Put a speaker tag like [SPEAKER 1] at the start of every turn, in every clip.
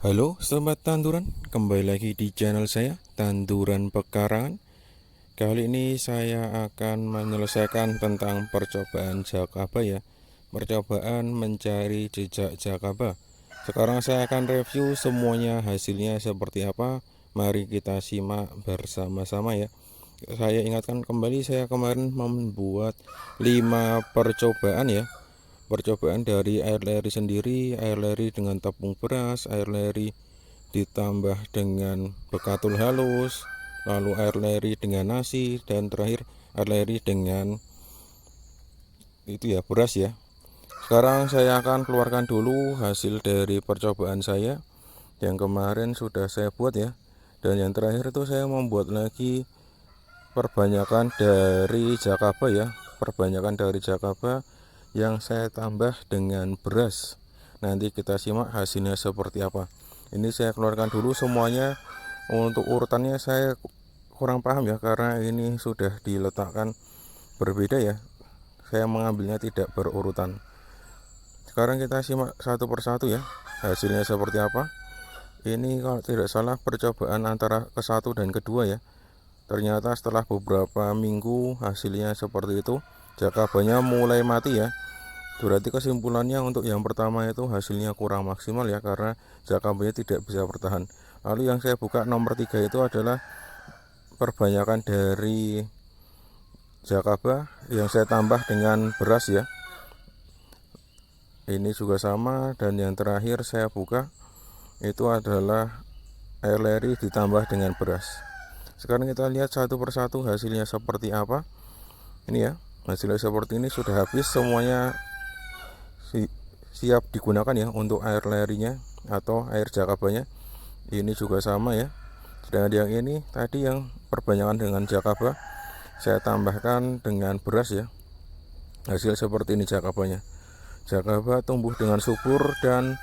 [SPEAKER 1] Halo, sobat tanduran, kembali lagi di channel saya, Tanduran Pekarangan. Kali ini saya akan menyelesaikan tentang percobaan Jakaba ya. Percobaan mencari jejak Jakaba. Sekarang saya akan review semuanya, hasilnya seperti apa. Mari kita simak bersama-sama ya. Saya ingatkan kembali, saya kemarin membuat 5 percobaan ya. Percobaan dari air leri sendiri, air leri dengan tepung beras, air leri ditambah dengan bekatul halus, lalu air leri dengan nasi, dan terakhir air leri dengan itu ya, beras ya. Sekarang saya akan keluarkan dulu hasil dari percobaan saya yang kemarin sudah saya buat ya. Dan yang terakhir itu saya membuat lagi perbanyakan dari Jakaba ya, perbanyakan dari Jakaba yang saya tambah dengan beras. Nanti kita simak hasilnya seperti apa. Ini saya keluarkan dulu semuanya. Untuk urutannya saya kurang paham ya, karena ini sudah diletakkan berbeda ya. Saya mengambilnya tidak berurutan. Sekarang kita simak satu persatu ya, hasilnya seperti apa. Ini kalau tidak salah percobaan antara ke-1 dan kedua ya. Ternyata setelah beberapa minggu hasilnya seperti itu, Jakabanya mulai mati ya. Berarti kesimpulannya untuk yang pertama itu hasilnya kurang maksimal ya, karena Jakabanya tidak bisa bertahan. Lalu yang saya buka nomor 3 itu adalah perbanyakan dari Jakaba yang saya tambah dengan beras ya. Ini juga sama. Dan yang terakhir saya buka itu adalah air leri ditambah dengan beras. Sekarang kita lihat satu persatu hasilnya seperti apa. Ini ya, hasilnya seperti ini, sudah habis semuanya, siap digunakan ya untuk air lerinya atau air Jakabanya. Ini juga sama ya. Sedangkan yang ini tadi yang perbanyakan dengan Jakaba, saya tambahkan dengan beras ya. Hasil seperti ini Jakabanya. Jakaba tumbuh dengan subur dan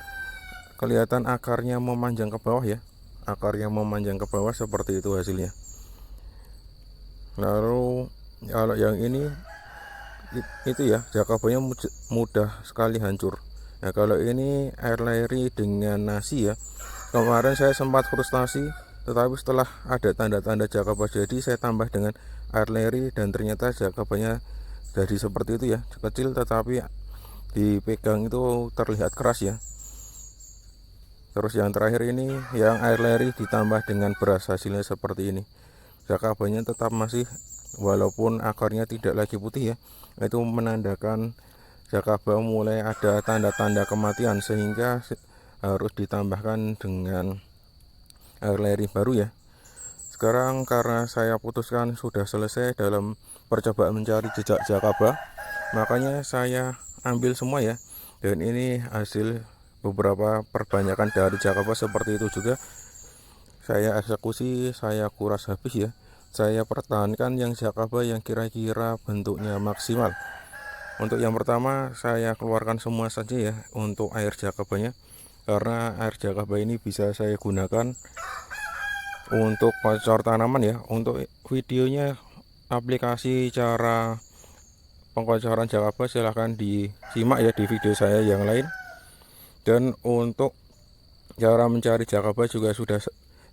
[SPEAKER 1] kelihatan akarnya memanjang ke bawah ya. Akarnya memanjang ke bawah seperti itu hasilnya. Lalu kalau yang ini itu ya, Jakabanya mudah sekali hancur. Nah, kalau ini air leri dengan nasi ya, kemarin saya sempat frustasi, tetapi setelah ada tanda-tanda Jakaba jadi, saya tambah dengan air leri dan ternyata Jakabanya jadi seperti itu ya, kecil tetapi dipegang itu terlihat keras ya. Terus yang terakhir ini yang air leri ditambah dengan beras, hasilnya seperti ini. Jakabanya tetap masih, walaupun akarnya tidak lagi putih ya, itu menandakan Jakaba mulai ada tanda-tanda kematian, sehingga harus ditambahkan dengan air leri baru ya. Sekarang karena saya putuskan sudah selesai dalam percobaan mencari jejak Jakaba, makanya saya ambil semua ya. Dan ini hasil beberapa perbanyakan dari Jakaba seperti itu juga. Saya eksekusi, saya kuras habis ya. Saya pertahankan yang Jakaba yang kira-kira bentuknya maksimal. Untuk yang pertama saya keluarkan semua saja ya untuk air Jakabanya, karena air Jakaba ini bisa saya gunakan untuk kocor tanaman ya. Untuk videonya, aplikasi cara pengkocoran Jakaba silahkan disimak ya di video saya yang lain. Dan untuk cara mencari Jakaba juga sudah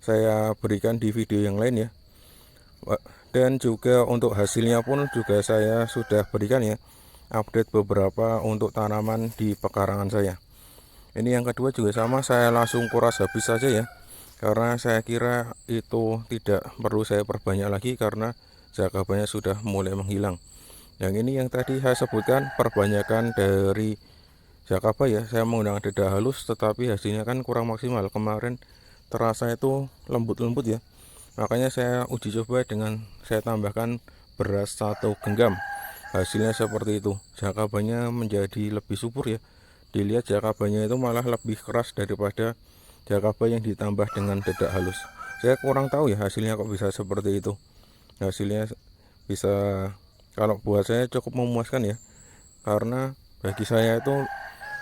[SPEAKER 1] saya berikan di video yang lain ya. Dan juga untuk hasilnya pun juga saya sudah berikan ya, update beberapa untuk tanaman di pekarangan saya. Ini yang kedua juga sama, saya langsung kuras habis saja ya, karena saya kira itu tidak perlu saya perbanyak lagi karena Jakabanya sudah mulai menghilang. Yang ini yang tadi saya sebutkan perbanyakan dari Jakaba ya, saya menggunakan dedak halus, tetapi hasilnya kan kurang maksimal. Kemarin terasa itu lembut-lembut ya, makanya saya uji coba dengan saya tambahkan beras 1 genggam. Hasilnya seperti itu, Jakabanya menjadi lebih subur ya. Dilihat Jakabanya itu malah lebih keras daripada Jakaba yang ditambah dengan dedak halus. Saya kurang tahu ya hasilnya kok bisa seperti itu. Hasilnya bisa, kalau buat saya cukup memuaskan ya, karena bagi saya itu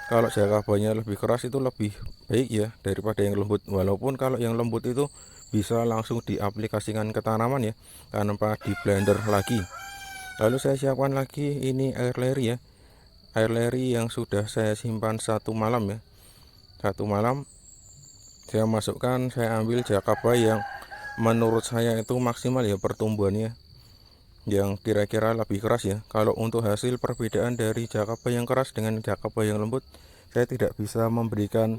[SPEAKER 1] kalau Jakabanya lebih keras itu lebih baik ya daripada yang lembut. Walaupun kalau yang lembut itu bisa langsung diaplikasikan ke tanaman ya, tanpa di blender lagi. Lalu saya siapkan lagi ini air leri ya, air leri yang sudah saya simpan 1 malam ya. 1 malam saya masukkan, saya ambil jakaba yang menurut saya itu maksimal ya pertumbuhannya, yang kira-kira lebih keras ya. Kalau untuk hasil perbedaan dari jakaba yang keras dengan jakaba yang lembut, saya tidak bisa memberikan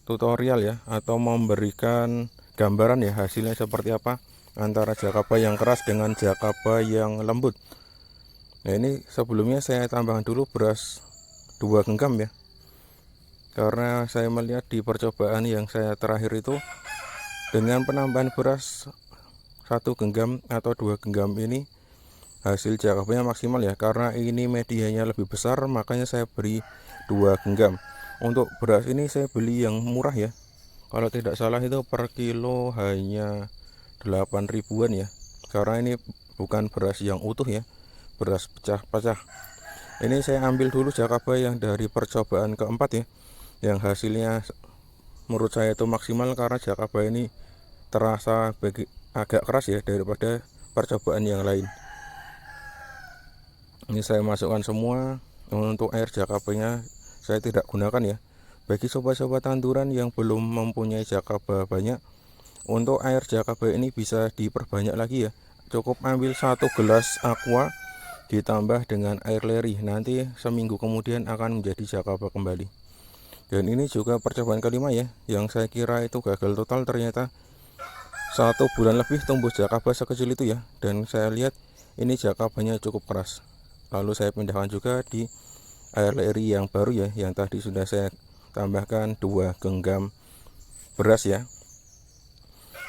[SPEAKER 1] tutorial ya, atau memberikan gambaran ya hasilnya seperti apa antara jakaba yang keras dengan jakaba yang lembut. Nah, ini sebelumnya saya tambahkan dulu beras 2 genggam ya, karena saya melihat di percobaan yang saya terakhir itu, dengan penambahan beras 1 genggam atau 2 genggam ini hasil jakabanya maksimal ya. Karena ini medianya lebih besar, makanya saya beri 2 genggam. Untuk beras ini saya beli yang murah ya, kalau tidak salah itu per kilo hanya 8 ribuan ya, karena ini bukan beras yang utuh ya, beras pecah-pecah. Ini saya ambil dulu jakaba yang dari percobaan keempat ya, yang hasilnya menurut saya itu maksimal, karena jakaba ini terasa agak keras ya daripada percobaan yang lain. Ini saya masukkan semua. Untuk air jakabanya saya tidak gunakan ya. Bagi sobat-sobat tanduran yang belum mempunyai jakaba banyak, untuk air jakaba ini bisa diperbanyak lagi ya. Cukup ambil 1 gelas aqua ditambah dengan air leri, nanti seminggu kemudian akan menjadi jakaba kembali. Dan ini juga percobaan kelima ya, yang saya kira itu gagal total, ternyata 1 bulan lebih tumbuh jakaba sekecil itu ya. Dan saya lihat ini jakabanya cukup keras. Lalu saya pindahkan juga di air leri yang baru ya, yang tadi sudah saya tambahkan 2 genggam beras ya.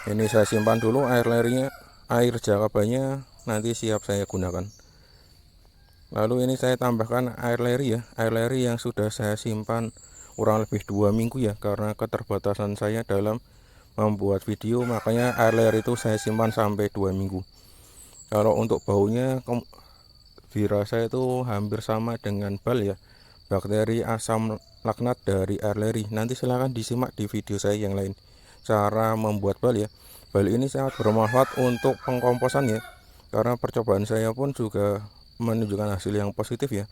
[SPEAKER 1] Ini saya simpan dulu air lerinya, air jakabanya nanti siap saya gunakan. Lalu ini saya tambahkan air leri ya, air leri yang sudah saya simpan kurang lebih 2 minggu ya, karena keterbatasan saya dalam membuat video, makanya air leri itu saya simpan sampai 2 minggu. Kalau untuk baunya dirasa itu hampir sama dengan bal ya, bakteri asam laknat dari air leri. Nanti silahkan disimak di video saya yang lain cara membuat bal ya. Bal ini sangat bermanfaat untuk pengkomposan ya, karena percobaan saya pun juga menunjukkan hasil yang positif ya.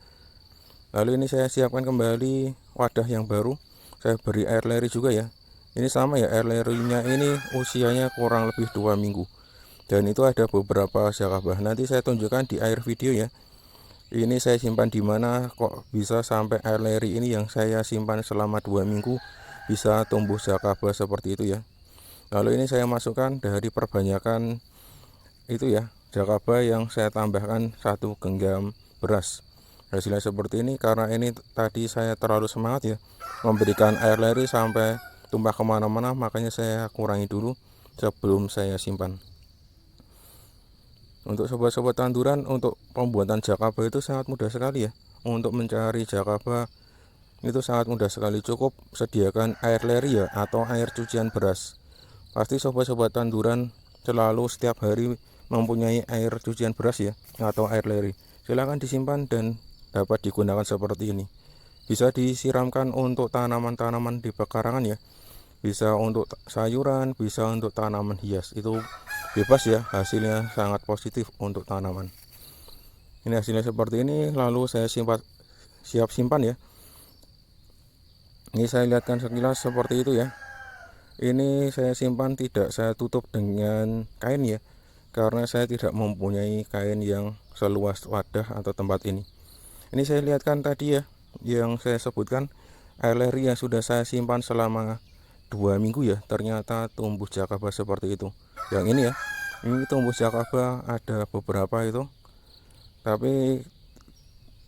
[SPEAKER 1] Lalu ini saya siapkan kembali wadah yang baru, saya beri air leri juga ya. Ini sama ya, air lerinya ini usianya kurang lebih 2 minggu, dan itu ada beberapa jakaba. Nanti saya tunjukkan di akhir video ya. Ini saya simpan di mana kok bisa sampai air leri ini yang saya simpan selama 2 minggu bisa tumbuh jakaba seperti itu ya. Lalu ini saya masukkan dari perbanyakan itu ya, jakaba yang saya tambahkan 1 genggam beras. Hasilnya seperti ini, karena ini tadi saya terlalu semangat ya memberikan air leri sampai tumpah kemana-mana, makanya saya kurangi dulu sebelum saya simpan. Untuk sobat-sobat tanduran, untuk pembuatan jakaba itu sangat mudah sekali ya. Untuk mencari jakaba itu sangat mudah sekali, cukup sediakan air leri ya, atau air cucian beras. Pasti sobat-sobat tanduran selalu setiap hari mempunyai air cucian beras ya, atau air leri. Silahkan disimpan dan dapat digunakan seperti ini. Bisa disiramkan untuk tanaman-tanaman di pekarangan ya, bisa untuk sayuran, bisa untuk tanaman hias, itu bebas ya, hasilnya sangat positif untuk tanaman. Ini hasilnya seperti ini. Lalu saya siap simpan ya. Ini saya lihatkan sekilas seperti itu ya. Ini saya simpan, tidak saya tutup dengan kain ya, karena saya tidak mempunyai kain yang seluas wadah atau tempat ini. Ini saya lihatkan tadi ya, yang saya sebutkan air leri yang sudah saya simpan selama 2 minggu ya, ternyata tumbuh jakaba seperti itu. Yang ini ya, ini tumbuh jakaba ada beberapa itu, tapi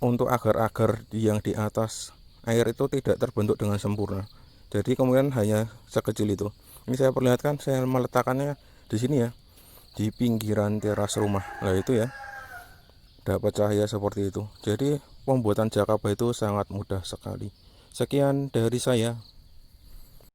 [SPEAKER 1] untuk agar-agar yang di atas air itu tidak terbentuk dengan sempurna, jadi kemudian hanya sekecil itu. Ini saya perlihatkan, saya meletakkannya di sini ya, di pinggiran teras rumah. Nah itu ya, dapat cahaya seperti itu. Jadi pembuatan jakaba itu sangat mudah sekali. Sekian dari saya.